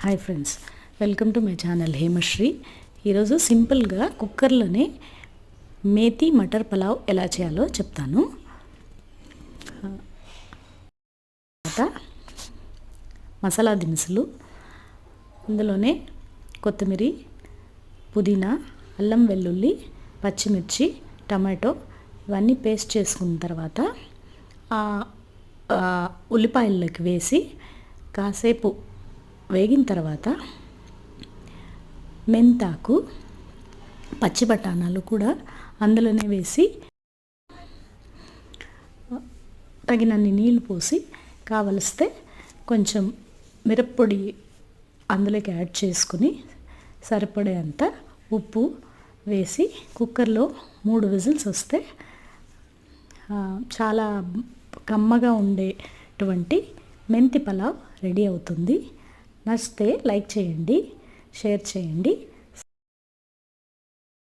Hi friends, welcome to my channel Hemasri. ఈరోజు సింపుల్గా కుక్కర్లోనే మేతి మటర్ పలావ్ ఎలా చేయాలో చెప్తాను. తర్వాత మసాలా దినుసులు, అందులోనే కొత్తిమీర, పుదీనా, అల్లం వెల్లుల్లి, పచ్చిమిర్చి, టమాటో ఇవన్నీ పేస్ట్ చేసుకున్న తర్వాత ఉల్లిపాయల్లోకి వేసి కాసేపు వేగిన తర్వాత మెంతాకు, పచ్చి బఠానాలు కూడా అందులోనే వేసి తగినన్ని నీళ్లు పోసి కావలిస్తే కొంచెం మిరప్పొడి అందులోకి యాడ్ చేసుకుని సరిపడేంత ఉప్పు వేసి కుక్కర్లో 3 విజిల్స్ వస్తే చాలా కమ్మగా ఉండేటువంటి మెంతి పలావ్ రెడీ అవుతుంది. నచ్చితే లైక్ చేయండి, షేర్ చేయండి.